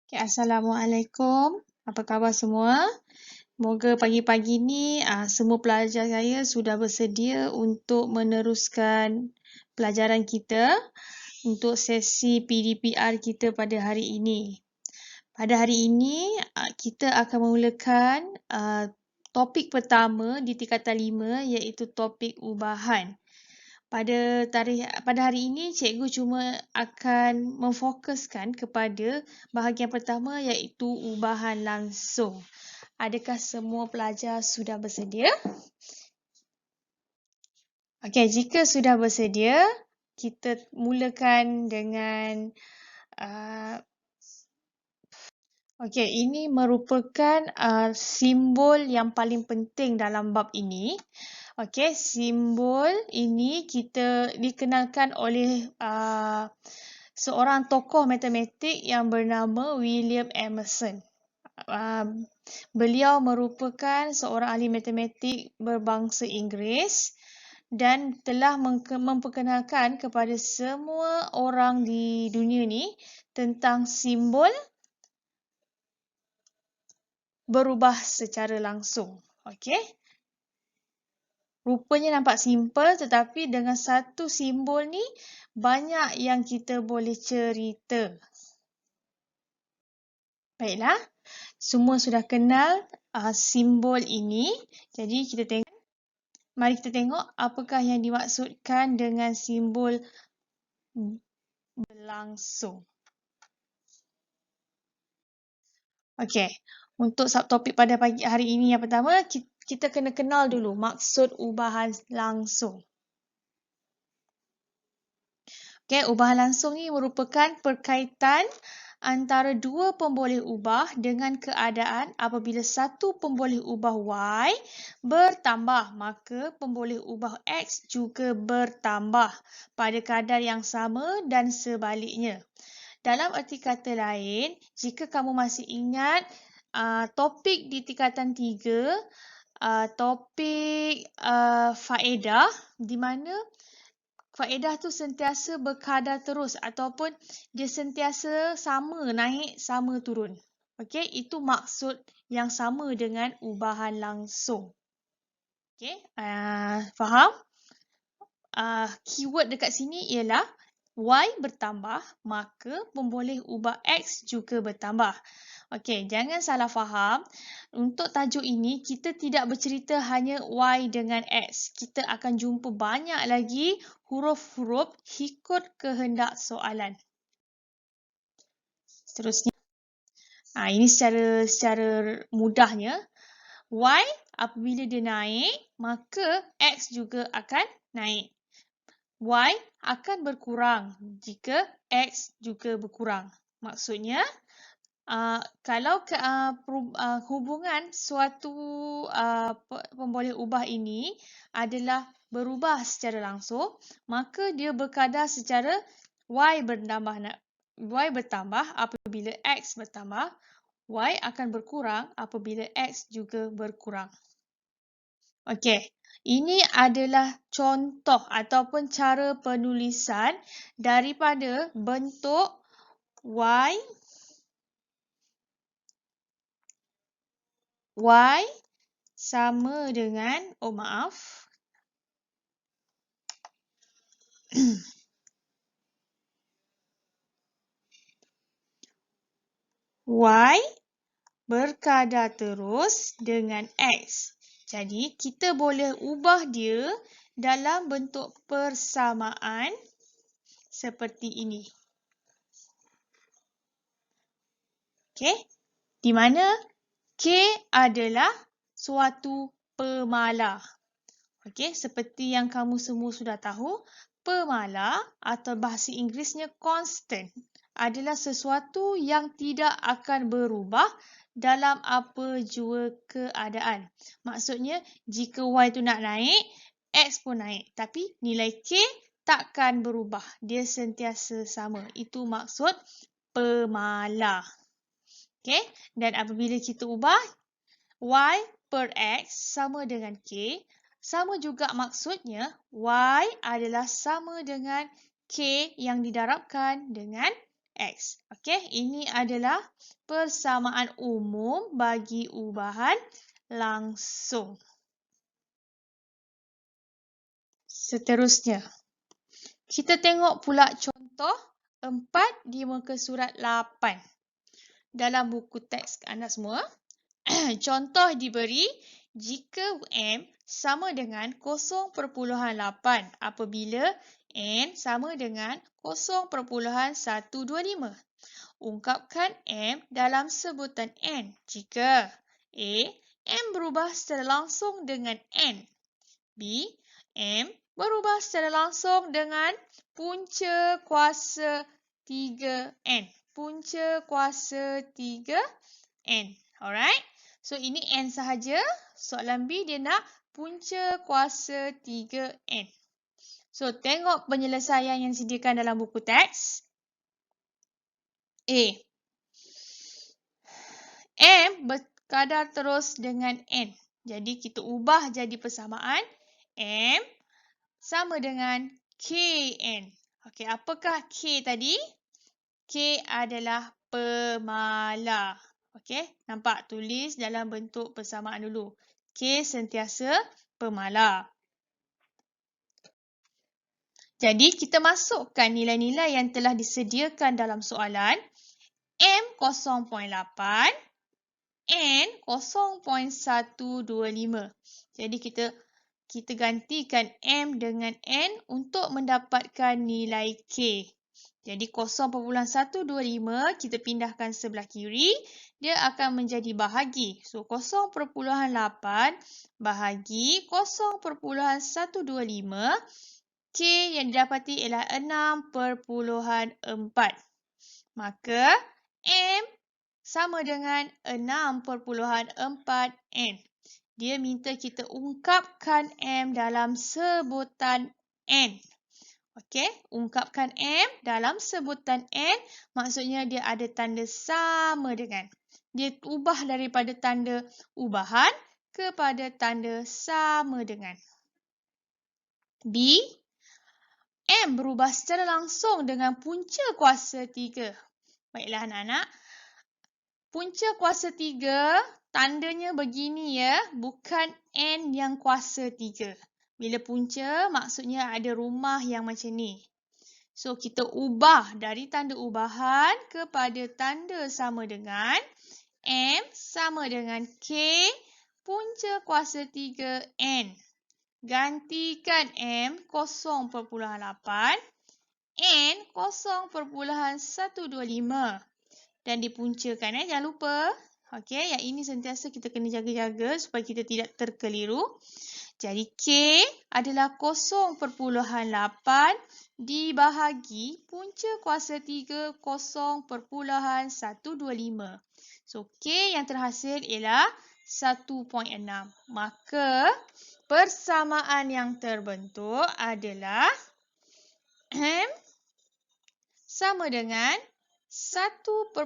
Okay, Assalamualaikum. Apa khabar semua? Moga pagi-pagi ni semua pelajar saya sudah bersedia untuk meneruskan pelajaran kita untuk sesi PDPR kita pada hari ini. Pada hari ini, kita akan memulakan topik pertama di tingkatan 5 iaitu topik ubahan. Pada hari ini, cikgu cuma akan memfokuskan kepada bahagian pertama iaitu ubahan langsung. Adakah semua pelajar sudah bersedia? Okey, jika sudah bersedia, kita mulakan dengan ini merupakan simbol yang paling penting dalam bab ini. Okey, simbol ini kita dikenalkan oleh seorang tokoh matematik yang bernama William Emerson. Beliau merupakan seorang ahli matematik berbangsa Inggeris dan telah memperkenalkan kepada semua orang di dunia ni tentang simbol berubah secara langsung. Okey. Rupanya nampak simple tetapi dengan satu simbol ni banyak yang kita boleh cerita. Baiklah, semua sudah kenal simbol ini. Jadi mari kita tengok apakah yang dimaksudkan dengan simbol berlangsung. Okey, untuk subtopik pada pagi hari ini yang pertama, kita kena kenal dulu maksud ubahan langsung. Okey, ubahan langsung ni merupakan perkaitan antara dua pemboleh ubah dengan keadaan apabila satu pemboleh ubah Y bertambah, maka pemboleh ubah X juga bertambah pada kadar yang sama dan sebaliknya. Dalam erti kata lain, jika kamu masih ingat topik di tingkatan 3, topik faedah di mana faedah tu sentiasa berkadar terus ataupun dia sentiasa sama naik, sama turun. Okey, itu maksud yang sama dengan ubahan langsung. Okey, faham? Keyword dekat sini ialah Y bertambah, maka pemboleh ubah X juga bertambah. Okey, jangan salah faham. Untuk tajuk ini, kita tidak bercerita hanya Y dengan X. Kita akan jumpa banyak lagi huruf-huruf ikut kehendak soalan. Seterusnya, ini secara mudahnya. Y apabila dia naik, maka X juga akan naik. Y akan berkurang jika X juga berkurang. Maksudnya, kalau hubungan suatu pemboleh ubah ini adalah berubah secara langsung, maka dia berkadar secara Y bertambah apabila X bertambah, Y akan berkurang apabila X juga berkurang. Okey, ini adalah contoh ataupun cara penulisan daripada bentuk Y sama dengan, Y berkadar terus dengan X. Jadi, kita boleh ubah dia dalam bentuk persamaan seperti ini. Okey, di mana K adalah suatu pemalar. Okey, seperti yang kamu semua sudah tahu, pemalar atau bahasa Inggerisnya constant adalah sesuatu yang tidak akan berubah dalam apa jua keadaan. Maksudnya, jika Y tu nak naik, X pun naik. Tapi nilai K takkan berubah. Dia sentiasa sama. Itu maksud pemalar. Okay? Dan apabila kita ubah, Y per X sama dengan K, sama juga maksudnya Y adalah sama dengan K yang didarabkan dengan X. Okey, ini adalah persamaan umum bagi ubahan langsung. Seterusnya, kita tengok pula contoh 4 di muka surat 8 dalam buku teks anda semua. Contoh diberi jika M sama dengan 0.8 apabila N sama dengan 0.125. Ungkapkan M dalam sebutan N jika A. M berubah secara langsung dengan N. B. M berubah secara langsung dengan punca kuasa 3N. Punca kuasa 3N. Alright? So, ini N sahaja. Soalan B dia nak punca kuasa 3N. So, tengok penyelesaian yang disediakan dalam buku teks. A. M berkadar terus dengan N. Jadi, kita ubah jadi persamaan. M sama dengan KN. Okey, apakah K tadi? K adalah pemala. Okey, nampak? Tulis dalam bentuk persamaan dulu. K sentiasa pemala. Jadi, kita masukkan nilai-nilai yang telah disediakan dalam soalan. M 0.8, N 0.125. Jadi, kita gantikan M dengan N untuk mendapatkan nilai K. Jadi 0.125 kita pindahkan sebelah kiri, dia akan menjadi bahagi. So 0.8 bahagi 0.125, K yang didapati ialah 6.4. Maka M sama dengan 6.4 N. Dia minta kita ungkapkan M dalam sebutan N. Okey, ungkapkan M dalam sebutan N, maksudnya dia ada tanda sama dengan. Dia ubah daripada tanda ubahan kepada tanda sama dengan. B. M berubah secara langsung dengan punca kuasa 3. Baiklah anak-anak. Punca kuasa 3, tandanya begini ya, bukan N yang kuasa 3. Bila punca, maksudnya ada rumah yang macam ni. So, kita ubah dari tanda ubahan kepada tanda sama dengan. M sama dengan K punca kuasa 3N. Gantikan M 0.8, N 0.125. Dan dipuncakan. Jangan lupa. Okey, yang ini sentiasa kita kena jaga-jaga supaya kita tidak terkeliru. Jadi, K adalah 0.8 dibahagi punca kuasa 3 0.125. So, K yang terhasil ialah 1.6. Maka, persamaan yang terbentuk adalah M sama dengan 1.6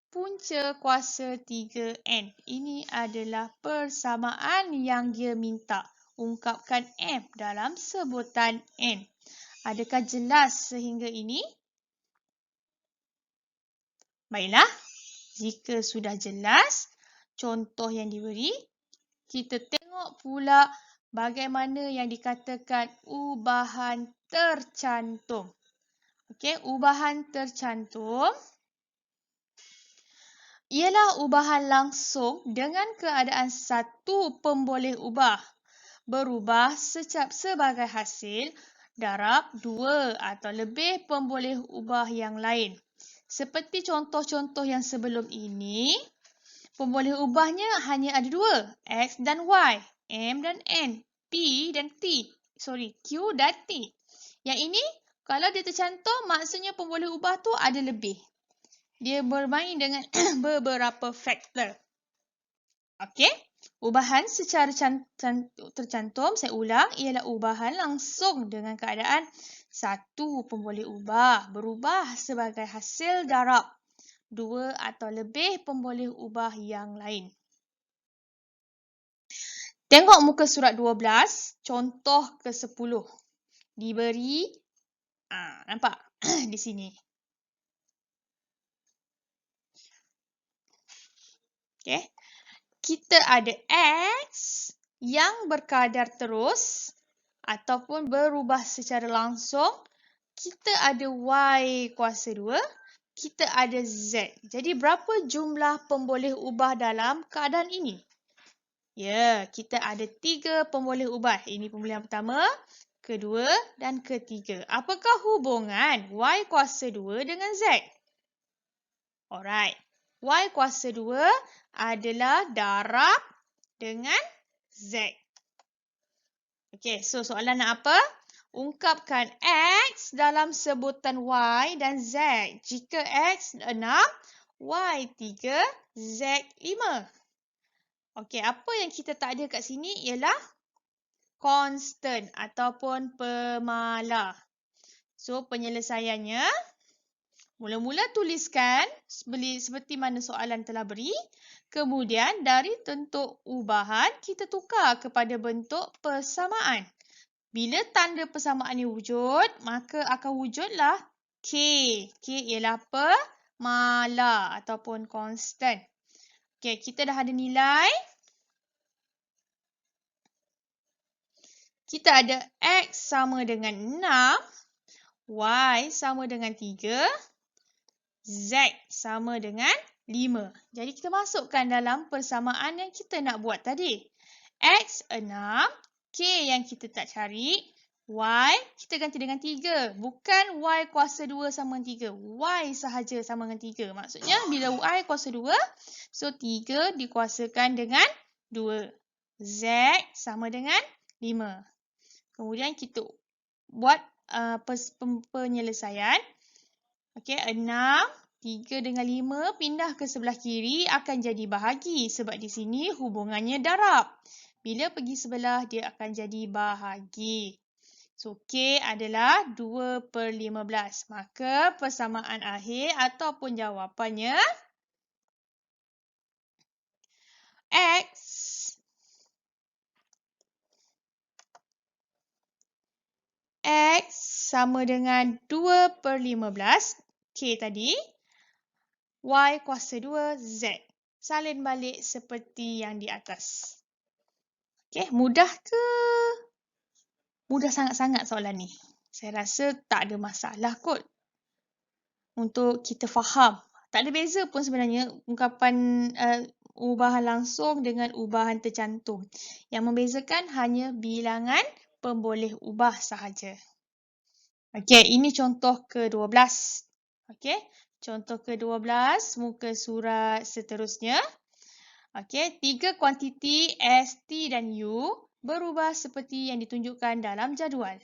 punca kuasa 3N. Ini adalah persamaan yang dia minta. Ungkapkan M dalam sebutan N. Adakah jelas sehingga ini? Baiklah, jika sudah jelas contoh yang diberi, kita tengok pula bagaimana yang dikatakan ubahan tercantum. Okey, ubahan tercantum ialah ubahan langsung dengan keadaan satu pemboleh ubah berubah sebagai hasil darab dua atau lebih pemboleh ubah yang lain. Seperti contoh-contoh yang sebelum ini, pemboleh ubahnya hanya ada dua, X dan Y, M dan N, P dan T. Q dan T. Yang ini, kalau dia tercantum, maksudnya pemboleh ubah tu ada lebih. Dia bermain dengan beberapa faktor. Okey, ubahan secara tercantum, saya ulang, ialah ubahan langsung dengan keadaan satu pemboleh ubah berubah sebagai hasil darab dua atau lebih pemboleh ubah yang lain. Tengok muka surat 12, contoh ke-10. Diberi, nampak di sini. Okay. Kita ada X yang berkadar terus ataupun berubah secara langsung. Kita ada Y kuasa 2. Kita ada Z. Jadi berapa jumlah pemboleh ubah dalam keadaan ini? Ya, kita ada 3 pemboleh ubah. Ini pemboleh yang pertama, kedua dan ketiga. Apakah hubungan Y kuasa 2 dengan Z? Alright. Y kuasa 2 adalah darab dengan Z. Okey, so soalan nak apa? Ungkapkan X dalam sebutan Y dan Z. Jika X 6, Y 3, Z 5. Okey, apa yang kita tak ada kat sini ialah constant ataupun pemala. So, penyelesaiannya, mula-mula tuliskan seperti mana soalan telah beri. Kemudian dari bentuk ubahan, kita tukar kepada bentuk persamaan. Bila tanda persamaan ini wujud, maka akan wujudlah K. K ialah pemala ataupun constant. Okey, kita dah ada nilai. Kita ada X sama dengan 6, Y sama dengan 3, Z sama dengan 5. Jadi kita masukkan dalam persamaan yang kita nak buat tadi. X 6, K yang kita tak cari, Y kita ganti dengan 3. Bukan Y kuasa 2 sama dengan 3. Y sahaja sama dengan 3. Maksudnya bila Y kuasa 2, so 3 dikuasakan dengan 2. Z sama dengan 5. Kemudian kita buat penyelesaian. Okey, 6, 3 dengan 5 pindah ke sebelah kiri akan jadi bahagi sebab di sini hubungannya darab. Bila pergi sebelah, dia akan jadi bahagi. So, K adalah 2/15. Maka persamaan akhir ataupun jawapannya X sama dengan 2/15. K tadi. Y kuasa 2, Z. Salin balik seperti yang di atas. Okey, mudah ke? Mudah sangat-sangat soalan ni. Saya rasa tak ada masalah kot untuk kita faham. Tak ada beza pun sebenarnya ungkapan ubahan langsung dengan ubahan tercantum. Yang membezakan hanya bilangan pemboleh ubah sahaja. Okey, ini contoh ke-12. Okey, contoh ke-12 muka surat seterusnya. Okey, 3 kuantiti S, T dan U berubah seperti yang ditunjukkan dalam jadual.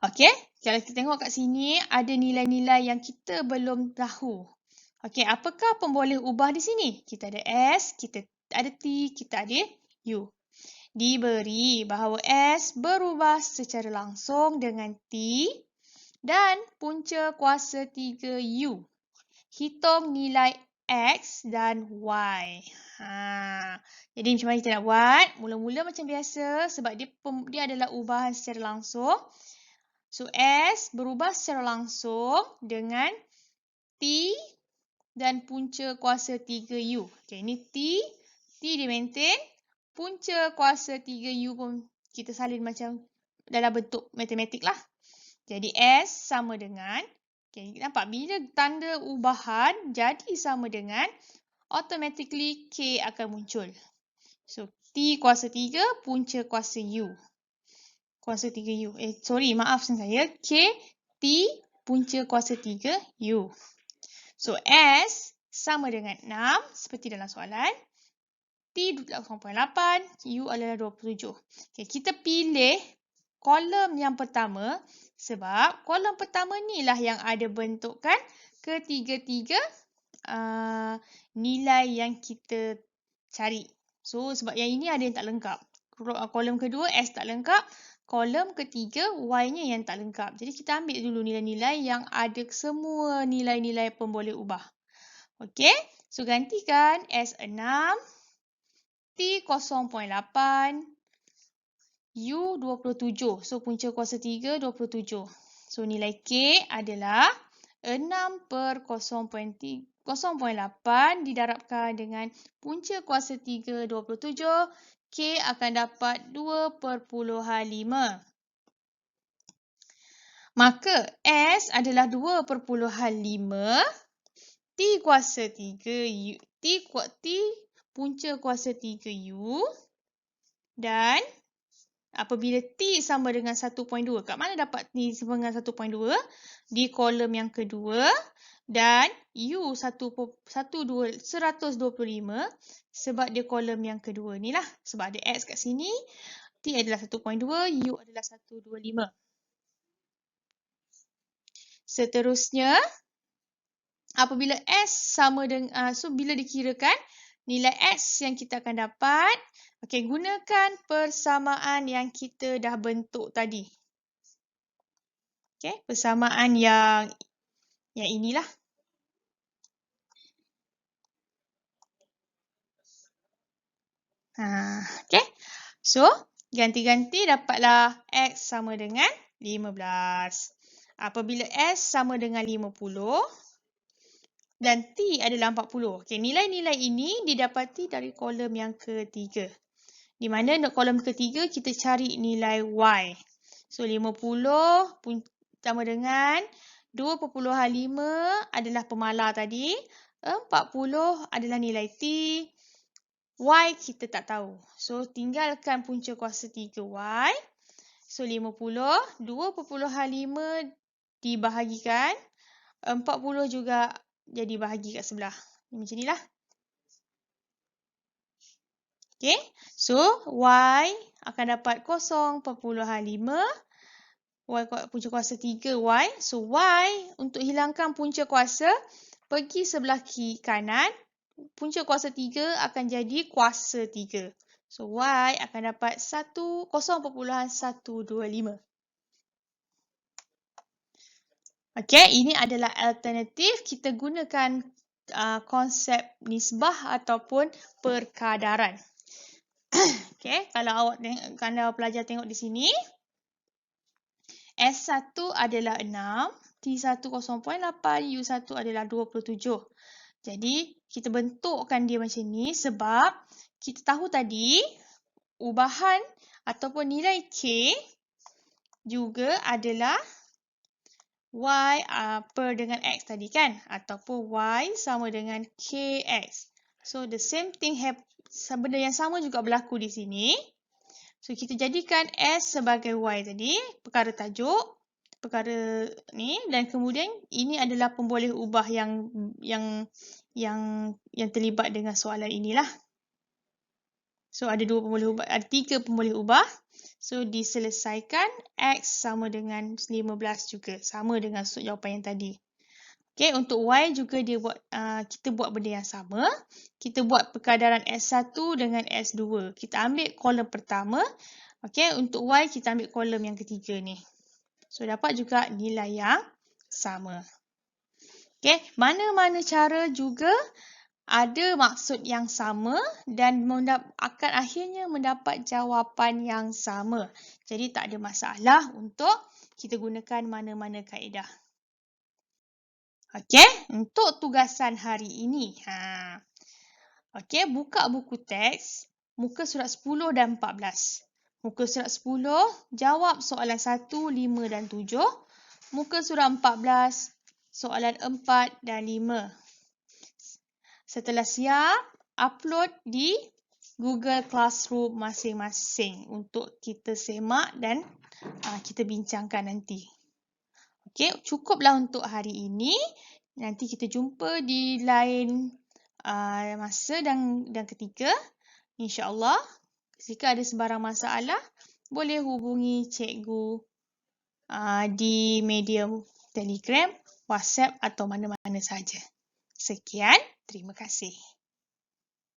Okey, kalau kita tengok kat sini ada nilai-nilai yang kita belum tahu. Okey, apakah pemboleh ubah di sini? Kita ada S, kita ada T, kita ada U. Diberi bahawa S berubah secara langsung dengan T dan punca kuasa 3U. Hitung nilai X dan Y. Jadi macam mana kita nak buat? Mula-mula macam biasa sebab dia adalah ubahan secara langsung. So, S berubah secara langsung dengan T dan punca kuasa 3U. Okay, ini T dia maintain. Punca kuasa 3U pun kita salin macam dalam bentuk matematik lah. Jadi S sama dengan, okay, nampak bila tanda ubahan jadi sama dengan, automatically K akan muncul. So, T kuasa 3, punca kuasa U. Kuasa 3U. Maafkan saya. K, T, punca kuasa 3U. So, S sama dengan 6 seperti dalam soalan. T 0.8, U adalah 27. Okay, kita pilih kolom yang pertama sebab kolom pertama ni lah yang ada bentukan ketiga-tiga nilai yang kita cari. So, sebab yang ini ada yang tak lengkap. Kolom kedua S tak lengkap. Kolom ketiga Y-nya yang tak lengkap. Jadi, kita ambil dulu nilai-nilai yang ada semua nilai-nilai pemboleh ubah. Okey, so gantikan S6, T 0.8, U 27. So, punca kuasa 3, 27. So, nilai K adalah 6/0.8 0.8 didarabkan dengan punca kuasa 3, 27. K akan dapat 2/5. Maka S adalah 2/5 T kuasa 3 U, T punca kuasa 3U, dan apabila T sama dengan 1.2. Kat mana dapat T sama dengan 1.2? Di kolom yang kedua. Dan U 125 sebab dia kolom yang kedua ni lah. Sebab ada X kat sini. T adalah 1.2, U adalah 125. Seterusnya, apabila S sama dengan, bila dikirakan, nilai X yang kita akan dapat, okey, gunakan persamaan yang kita dah bentuk tadi. Okey, persamaan yang inilah. Okey. So, ganti-ganti dapatlah X sama dengan 15. Apabila S sama dengan 50 dan T adalah 40. Okey, nilai-nilai ini didapati dari kolom yang ketiga. Di mana kolom ketiga kita cari nilai Y. So, 50 sama dengan 2/5 adalah pemalar tadi. 40 adalah nilai T. Y kita tak tahu. So, tinggalkan punca kuasa 3Y. So, 50, 2/5 dibahagikan. 40 juga jadi bahagi kat sebelah. Macam ni lah. Okay. So, Y akan dapat 0/5. Y punca kuasa 3Y. So, Y untuk hilangkan punca kuasa, pergi sebelah kanan. Punca kuasa 3 akan jadi kuasa 3. So, Y akan dapat 0.125. Okey, ini adalah alternatif. Kita gunakan konsep nisbah ataupun perkadaran. Okey, kalau pelajar tengok di sini, S1 adalah 6, T1 0.8, U1 adalah 27. Jadi, kita bentukkan dia macam ni sebab kita tahu tadi ubahan ataupun nilai K juga adalah Y per dengan X tadi kan? Ataupun Y sama dengan KX. So, the same thing, benda yang sama juga berlaku di sini. So, kita jadikan S sebagai Y tadi, perkara tajuk, perkara ni, dan kemudian ini adalah pemboleh ubah yang terlibat dengan soalan inilah. So, ada 3 pemboleh ubah. So, diselesaikan X sama dengan 15 juga. Sama dengan jawapan yang tadi. Okay, untuk Y juga kita buat benda yang sama. Kita buat perkadaran S1 dengan S2. Kita ambil kolom pertama. Okay, untuk Y kita ambil kolom yang ketiga ni. So, dapat juga nilai yang sama. Okay, mana-mana cara juga ada maksud yang sama dan akan akhirnya mendapat jawapan yang sama. Jadi, tak ada masalah untuk kita gunakan mana-mana kaedah. Okey, untuk tugasan hari ini. Okey, buka buku teks, muka surat 10 dan 14. Muka surat 10, jawab soalan 1, 5 dan 7. Muka surat 14, soalan 4 dan 5. Setelah siap, upload di Google Classroom masing-masing untuk kita semak dan kita bincangkan nanti. Okey, cukuplah untuk hari ini. Nanti kita jumpa di lain masa dan ketika. InsyaAllah, jika ada sebarang masalah, boleh hubungi cikgu di medium Telegram, WhatsApp atau mana-mana saja. Sekian, terima kasih.